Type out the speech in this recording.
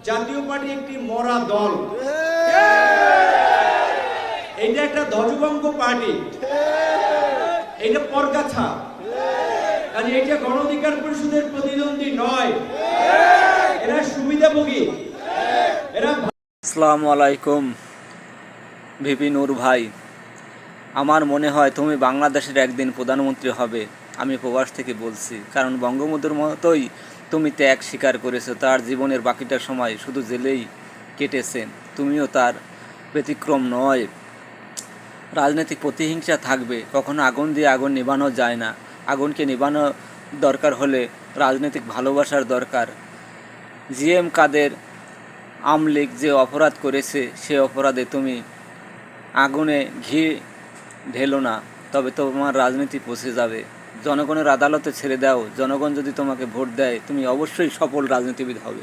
জাতীয় পার্টি একটি মরা দল, এইটা একটা ধ্বজভঙ্গ পার্টি, এইটা পরগাছা, কারণ এইটা গণ অধিকার পরিষদের প্রতিদ্বন্দ্বী নয়, এরা সুবিধাভোগী, এরা। আসসালামু আলাইকুম ভিপি নূর ভাই, আমার মনে হয় তুমি বাংলাদেশের একদিন প্রধানমন্ত্রী হবে। আমি প্রবাস থেকে বলছি, কারণ বঙ্গবন্ধুর মতোই তুমি ত্যাগ স্বীকার করেছো। তার জীবনের বাকিটা সময় শুধু জেলেই কেটেছেন, তুমিও তার ব্যতিক্রম নয়। রাজনৈতিক প্রতিহিংসা থাকবে, কখনো আগুন দিয়ে আগুন নেভানো যায় না। আগুনকে নেভানো দরকার হলে রাজনৈতিক ভালোবাসার দরকার। জিএম কাদের আমলিগ যে অপরাধ করেছে, সে অপরাধে তুমি আগুনে ঘি ঢেলো না, তবে তোমার রাজনীতি পচে যাবে। জনগণের আদালতে ছেড়ে দাও, জনগণ যদি তোমাকে ভোট দেয় তুমি অবশ্যই সফল রাজনীতিবিদ হবে।